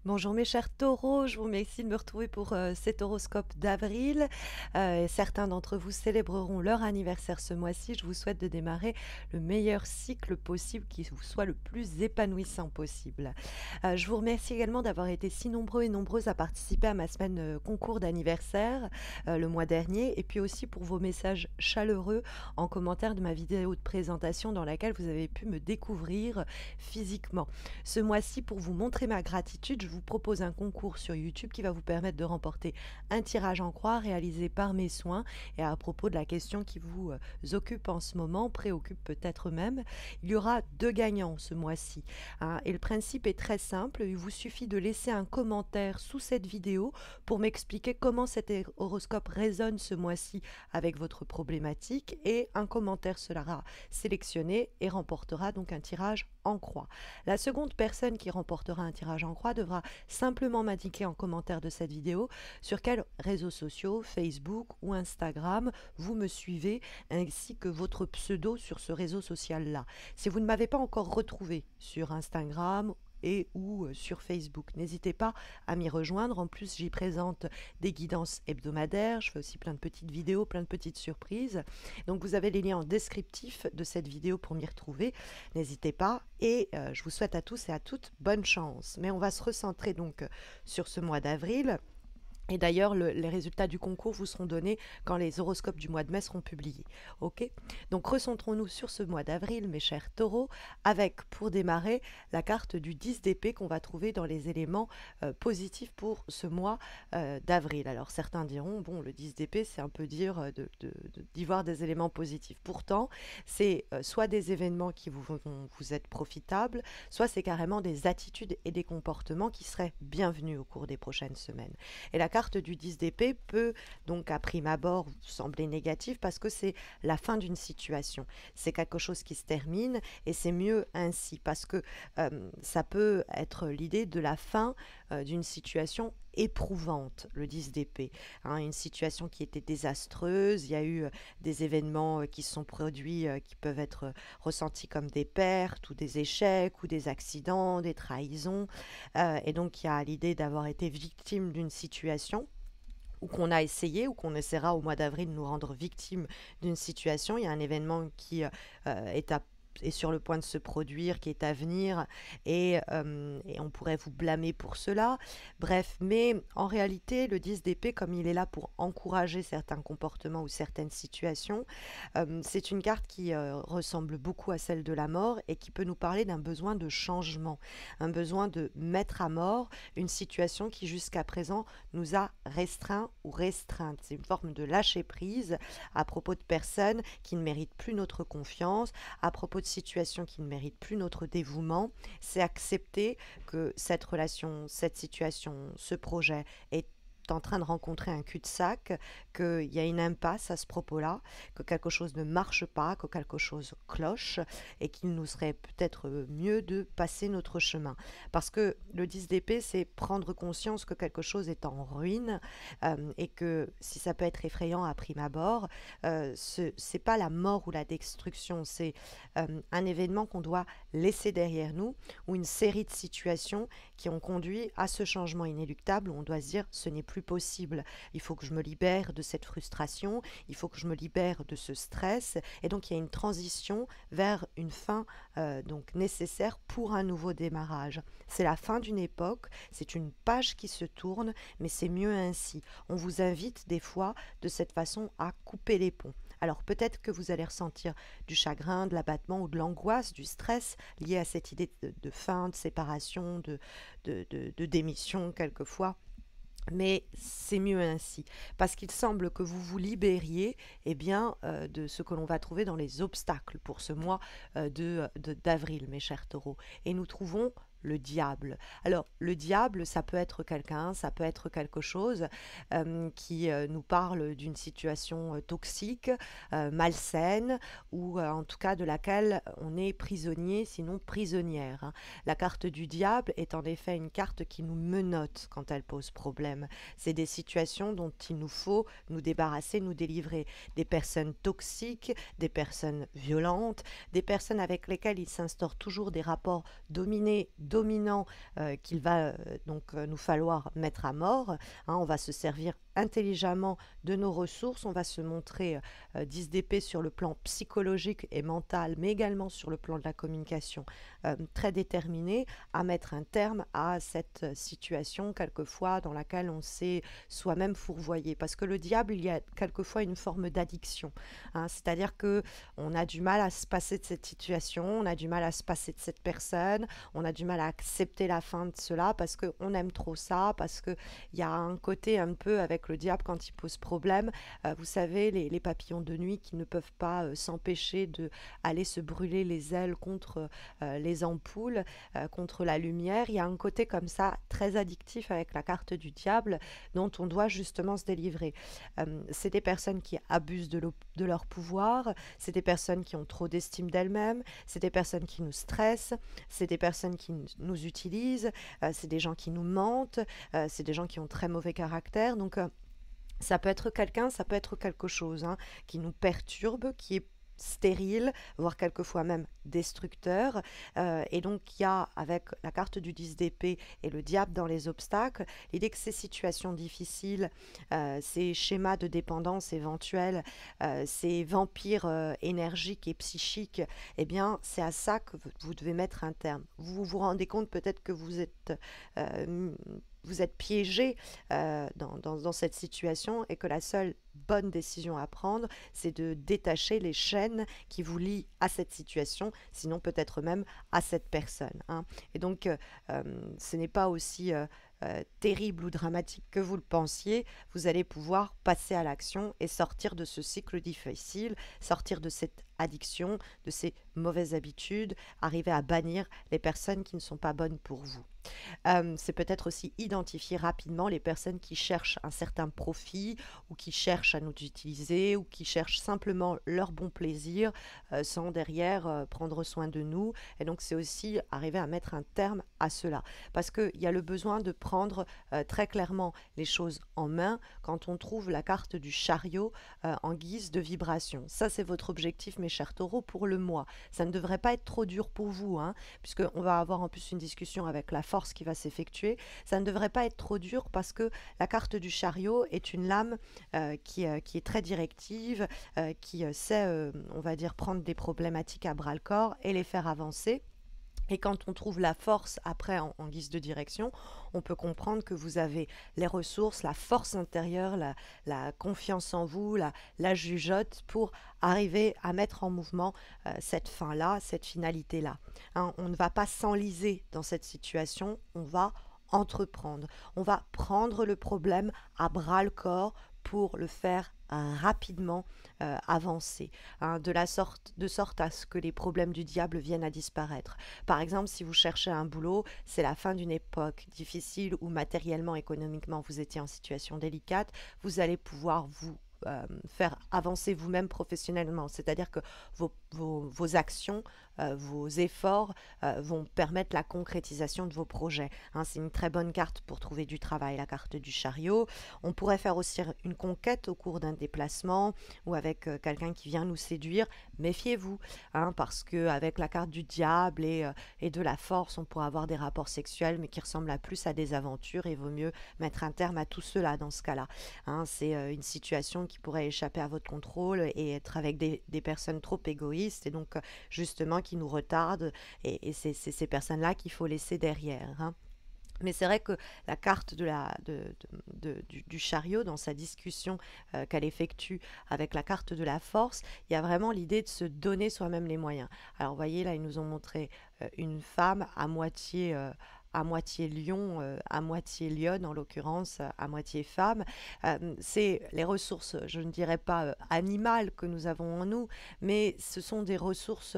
Bonjour mes chers taureaux, je vous remercie de me retrouver pour cet horoscope d'avril. Certains d'entre vous célébreront leur anniversaire ce mois-ci. Je vous souhaite de démarrer le meilleur cycle possible, qui vous soit le plus épanouissant possible. Je vous remercie également d'avoir été si nombreux et nombreuses à participer à ma semaine concours d'anniversaire le mois dernier, et puis aussi pour vos messages chaleureux en commentaire de ma vidéo de présentation dans laquelle vous avez pu me découvrir physiquement. Ce mois-ci, pour vous montrer ma gratitude, je vous propose un concours sur YouTube qui va vous permettre de remporter un tirage en croix réalisé par mes soins. Et à propos de la question qui vous occupe en ce moment, préoccupe peut-être même, il y aura 2 gagnants ce mois-ci, hein. Et le principe est très simple, il vous suffit de laisser un commentaire sous cette vidéo pour m'expliquer comment cet horoscope résonne ce mois-ci avec votre problématique, et un commentaire sera sélectionné et remportera donc un tirage en croix. La seconde personne qui remportera un tirage en croix devra simplement m'indiquer en commentaire de cette vidéo sur quels réseaux sociaux, Facebook ou Instagram, vous me suivez, ainsi que votre pseudo sur ce réseau social-là. Si vous ne m'avez pas encore retrouvé sur Instagram et ou sur Facebook, n'hésitez pas à m'y rejoindre. En plus, j'y présente des guidances hebdomadaires, je fais aussi plein de petites vidéos, plein de petites surprises. Donc vous avez les liens en descriptif de cette vidéo pour m'y retrouver, n'hésitez pas. Et je vous souhaite à tous et à toutes bonne chance. Mais on va se recentrer donc sur ce mois d'avril. Et d'ailleurs, les résultats du concours vous seront donnés quand les horoscopes du mois de mai seront publiés. Ok? Donc recentrons-nous sur ce mois d'avril, mes chers taureaux, avec, pour démarrer, la carte du 10 d'épée qu'on va trouver dans les éléments positifs pour ce mois d'avril. Alors certains diront, bon, le 10 d'épée, c'est un peu dire d'y voir des éléments positifs. Pourtant, c'est soit des événements qui vont vous être profitables, soit c'est carrément des attitudes et des comportements qui seraient bienvenus au cours des prochaines semaines. Et la carte du 10 d'épée peut donc à prime abord sembler négative parce que c'est la fin d'une situation. C'est quelque chose qui se termine et c'est mieux ainsi parce que ça peut être l'idée de la fin d'une situation éprouvante, le 10 d'épée, hein, une situation qui était désastreuse. Il y a eu des événements qui se sont produits qui peuvent être ressentis comme des pertes ou des échecs ou des accidents, des trahisons, et donc il y a l'idée d'avoir été victime d'une situation ou qu'on a essayé ou qu'on essaiera au mois d'avril de nous rendre victime d'une situation. Il y a un événement qui est sur le point de se produire, qui est à venir, et on pourrait vous blâmer pour cela. Bref, mais en réalité, le 10 d'épée, comme il est là pour encourager certains comportements ou certaines situations, c'est une carte qui ressemble beaucoup à celle de la mort et qui peut nous parler d'un besoin de changement, un besoin de mettre à mort une situation qui jusqu'à présent nous a restreints ou restreintes. C'est une forme de lâcher prise à propos de personnes qui ne méritent plus notre confiance, à propos de situations qui ne méritent plus notre dévouement. C'est accepter que cette relation, cette situation, ce projet est en train de rencontrer un cul-de-sac, qu'il y a une impasse à ce propos-là, que quelque chose ne marche pas, que quelque chose cloche, et qu'il nous serait peut-être mieux de passer notre chemin. Parce que le 10 d'épée, c'est prendre conscience que quelque chose est en ruine, et que si ça peut être effrayant à prime abord, c'est pas la mort ou la destruction, c'est un événement qu'on doit laisser derrière nous, ou une série de situations qui ont conduit à ce changement inéluctable où on doit se dire ce n'est plus possible, il faut que je me libère de cette frustration, il faut que je me libère de ce stress, et donc il y a une transition vers une fin donc nécessaire pour un nouveau démarrage. C'est la fin d'une époque, c'est une page qui se tourne, mais c'est mieux ainsi. On vous invite des fois de cette façon à couper les ponts. Alors peut-être que vous allez ressentir du chagrin, de l'abattement ou de l'angoisse, du stress lié à cette idée de fin, de séparation, de démission quelquefois. Mais c'est mieux ainsi, parce qu'il semble que vous vous libériez de ce que l'on va trouver dans les obstacles pour ce mois d'avril, mes chers taureaux. Et nous trouvons le diable. Alors, le diable, ça peut être quelqu'un, ça peut être quelque chose qui nous parle d'une situation toxique, malsaine, ou en tout cas de laquelle on est prisonnier, sinon prisonnière, hein. La carte du diable est en effet une carte qui nous menotte quand elle pose problème. C'est des situations dont il nous faut nous débarrasser, nous délivrer. Des personnes toxiques, des personnes violentes, des personnes avec lesquelles il s'instaure toujours des rapports dominés dominant qu'il va nous falloir mettre à mort. Hein, on va se servir intelligemment de nos ressources, on va se montrer 10 d'épée sur le plan psychologique et mental, mais également sur le plan de la communication, très déterminé à mettre un terme à cette situation quelquefois dans laquelle on s'est soi-même fourvoyé. Parce que le diable, il y a quelquefois une forme d'addiction, hein, c'est-à-dire que on a du mal à se passer de cette situation, on a du mal à se passer de cette personne, on a du mal à accepter la fin de cela parce qu'on aime trop ça, parce qu'il y a un côté un peu avec le diable quand il pose problème. Vous savez, les papillons de nuit qui ne peuvent pas s'empêcher d'aller se brûler les ailes contre les ampoules, contre la lumière. Il y a un côté comme ça très addictif avec la carte du diable dont on doit justement se délivrer. C'est des personnes qui abusent de leur pouvoir, c'est des personnes qui ont trop d'estime d'elles-mêmes, c'est des personnes qui nous stressent, c'est des personnes qui nous utilisent, c'est des gens qui nous mentent, c'est des gens qui ont très mauvais caractère. Donc ça peut être quelqu'un, ça peut être quelque chose, hein, qui nous perturbe, qui est stérile, voire quelquefois même destructeur. Et donc il y a, avec la carte du 10 d'épée et le diable dans les obstacles, l'idée que ces situations difficiles, ces schémas de dépendance éventuels, ces vampires énergiques et psychiques, eh bien c'est à ça que vous devez mettre un terme. Vous vous rendez compte peut-être que euh, vous êtes piégé dans cette situation et que la seule bonne décision à prendre, c'est de détacher les chaînes qui vous lient à cette situation, sinon peut-être même à cette personne, hein. Et donc, ce n'est pas aussi terrible ou dramatique que vous le pensiez. Vous allez pouvoir passer à l'action et sortir de ce cycle difficile, sortir de cette addiction, de ces mauvaises habitudes, arriver à bannir les personnes qui ne sont pas bonnes pour vous. C'est peut-être aussi identifier rapidement les personnes qui cherchent un certain profit ou qui cherchent à nous utiliser ou qui cherchent simplement leur bon plaisir sans derrière prendre soin de nous. Et donc c'est aussi arriver à mettre un terme à cela. Parce qu'il y a le besoin de prendre très clairement les choses en main quand on trouve la carte du chariot en guise de vibration. Ça c'est votre objectif mes chers taureaux pour le mois. Ça ne devrait pas être trop dur pour vous, hein, puisqu'on va avoir en plus une discussion avec la force qui va s'effectuer. Ça ne devrait pas être trop dur parce que la carte du chariot est une lame qui est très directive, qui sait, on va dire, prendre des problématiques à bras le corps et les faire avancer. Et quand on trouve la force après en guise de direction, on peut comprendre que vous avez les ressources, la force intérieure, la confiance en vous, la jugeote pour arriver à mettre en mouvement cette fin-là, cette finalité-là. Hein, on ne va pas s'enliser dans cette situation, on va entreprendre. On va prendre le problème à bras le corps pour le faire rapidement avancer, hein, de sorte à ce que les problèmes du diable viennent à disparaître. Par exemple, si vous cherchez un boulot, c'est la fin d'une époque difficile où matériellement, économiquement, vous étiez en situation délicate, vous allez pouvoir vous faire avancer vous-même professionnellement, c'est-à-dire que vos actions, vos efforts vont permettre la concrétisation de vos projets, hein. C'est une très bonne carte pour trouver du travail, la carte du chariot. On pourrait faire aussi une conquête au cours d'un déplacement ou avec quelqu'un qui vient nous séduire. Méfiez-vous, hein, parce qu'avec la carte du diable et de la force, on pourrait avoir des rapports sexuels mais qui ressemblent à plus à des aventures et il vaut mieux mettre un terme à tout cela dans ce cas-là, hein. C'est une situation qui pourrait échapper à votre contrôle et être avec des personnes trop égoïstes et donc justement qui nous retardent et c'est ces personnes-là qu'il faut laisser derrière, hein. Mais c'est vrai que la carte du chariot, dans sa discussion qu'elle effectue avec la carte de la force, il y a vraiment l'idée de se donner soi-même les moyens. Alors vous voyez, là, ils nous ont montré une femme à moitié lion, à moitié lionne en l'occurrence, à moitié femme. C'est les ressources, je ne dirais pas animales que nous avons en nous, mais ce sont des ressources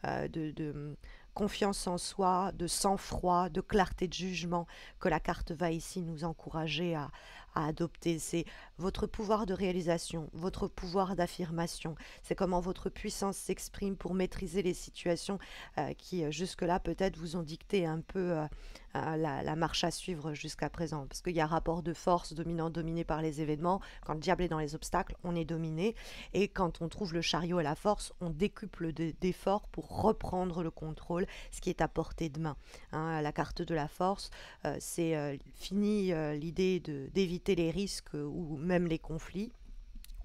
de confiance en soi, de sang-froid, de clarté de jugement que la carte va ici nous encourager à adopter. C'est votre pouvoir de réalisation, votre pouvoir d'affirmation. C'est comment votre puissance s'exprime pour maîtriser les situations qui, jusque-là, peut-être vous ont dicté un peu la marche à suivre jusqu'à présent. Parce qu'il y a rapport de force dominant-dominé par les événements. Quand le diable est dans les obstacles, on est dominé. Et quand on trouve le chariot et la force, on décuple d'efforts pour reprendre le contrôle, ce qui est à portée de main. Hein, la carte de la force, c'est fini l'idée d'éviter les risques ou même les conflits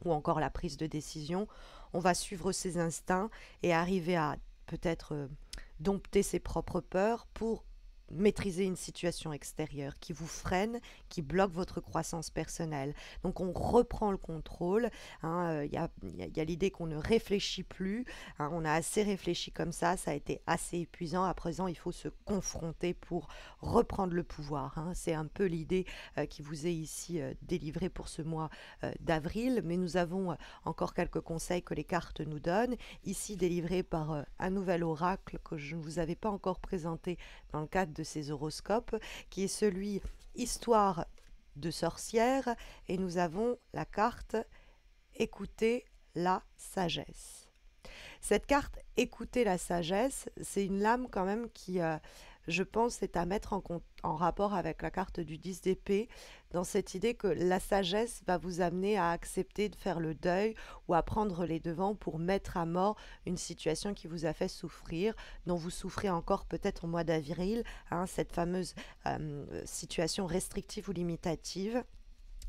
ou encore la prise de décision. On va suivre ses instincts et arriver à peut-être dompter ses propres peurs pour maîtriser une situation extérieure qui vous freine, qui bloque votre croissance personnelle. Donc on reprend le contrôle. Hein, y a l'idée qu'on ne réfléchit plus. Hein, on a assez réfléchi comme ça a été assez épuisant. À présent, il faut se confronter pour reprendre le pouvoir. Hein. C'est un peu l'idée qui vous est ici délivrée pour ce mois d'avril. Mais nous avons encore quelques conseils que les cartes nous donnent. Ici, délivrés par un nouvel oracle que je ne vous avais pas encore présenté dans le cadre de ces horoscopes, qui est celui Histoire de sorcière, et nous avons la carte Écoutez la sagesse. Cette carte Écoutez la sagesse, c'est une lame quand même qui, je pense, est à mettre en rapport avec la carte du 10 d'épée, dans cette idée que la sagesse va vous amener à accepter de faire le deuil ou à prendre les devants pour mettre à mort une situation qui vous a fait souffrir, dont vous souffrez encore peut-être au mois d'avril, hein, cette fameuse situation restrictive ou limitative.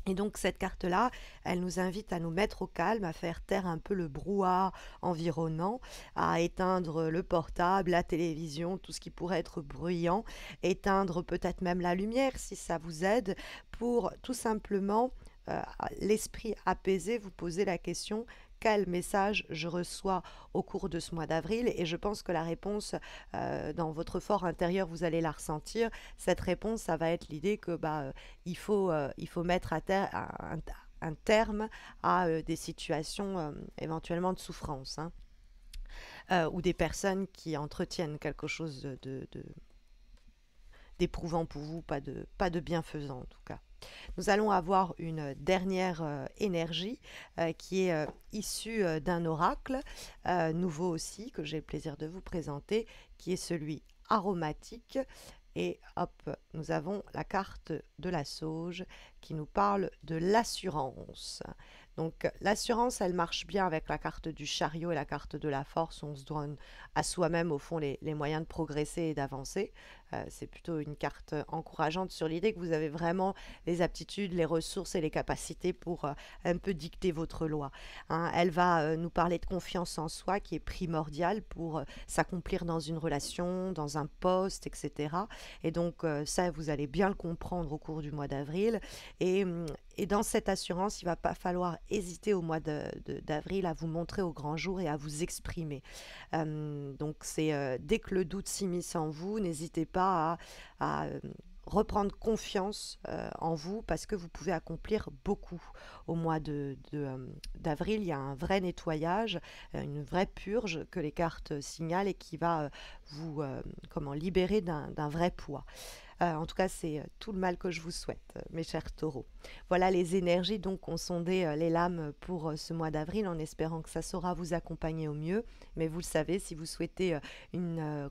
Et donc cette carte-là, elle nous invite à nous mettre au calme, à faire taire un peu le brouhaha environnant, à éteindre le portable, la télévision, tout ce qui pourrait être bruyant, éteindre peut-être même la lumière si ça vous aide, pour tout simplement, l'esprit apaisé, vous poser la question: quel message je reçois au cours de ce mois d'avril? Et je pense que la réponse, dans votre fort intérieur, vous allez la ressentir. Cette réponse, ça va être l'idée que il faut mettre à terre un terme à des situations éventuellement de souffrance, hein, ou des personnes qui entretiennent quelque chose d'éprouvant pour vous, pas de bienfaisant en tout cas. Nous allons avoir une dernière énergie qui est issue d'un oracle, nouveau aussi, que j'ai le plaisir de vous présenter, qui est celui aromatique. Et hop, nous avons la carte de la sauge qui nous parle de l'assurance. Donc l'assurance, elle marche bien avec la carte du chariot et la carte de la force. On se donne à soi-même, au fond, les moyens de progresser et d'avancer. C'est plutôt une carte encourageante sur l'idée que vous avez vraiment les aptitudes, les ressources et les capacités pour un peu dicter votre loi. Hein, elle va nous parler de confiance en soi qui est primordiale pour s'accomplir dans une relation, dans un poste, etc. Et donc ça, vous allez bien le comprendre au cours du mois d'avril. Et dans cette assurance, il ne va pas falloir hésiter au mois d'avril à vous montrer au grand jour et à vous exprimer. Donc c'est dès que le doute s'immisce en vous, n'hésitez pas à reprendre confiance en vous, parce que vous pouvez accomplir beaucoup au mois d'avril. Il y a un vrai nettoyage, une vraie purge que les cartes signalent et qui va vous libérer d'un vrai poids. En tout cas, c'est tout le mal que je vous souhaite, mes chers taureaux. Voilà les énergies donc ont sondé les lames pour ce mois d'avril, en espérant que ça saura vous accompagner au mieux. Mais vous le savez, si vous souhaitez une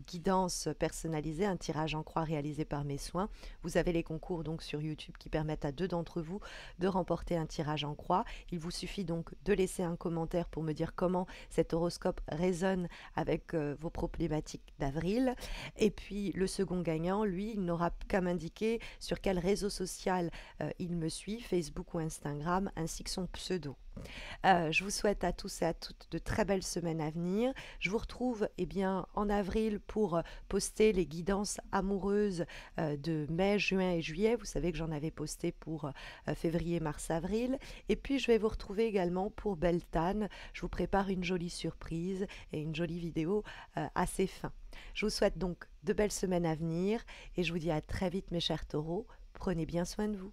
guidance personnalisée, un tirage en croix réalisé par mes soins, vous avez les concours donc sur YouTube qui permettent à 2 d'entre vous de remporter un tirage en croix. Il vous suffit donc de laisser un commentaire pour me dire comment cet horoscope résonne avec vos problématiques d'avril. Et puis le second gagnant, lui, il n'aura qu'à m'indiquer sur quel réseau social il me suit, Facebook ou Instagram, ainsi que son pseudo. Je vous souhaite à tous et à toutes de très belles semaines à venir. Je vous retrouve en avril pour poster les guidances amoureuses de mai, juin et juillet. Vous savez que j'en avais posté pour février, mars, avril. Et puis je vais vous retrouver également pour Beltane. Je vous prépare une jolie surprise et une jolie vidéo assez fin. Je vous souhaite donc de belles semaines à venir et je vous dis à très vite mes chers taureaux. Prenez bien soin de vous.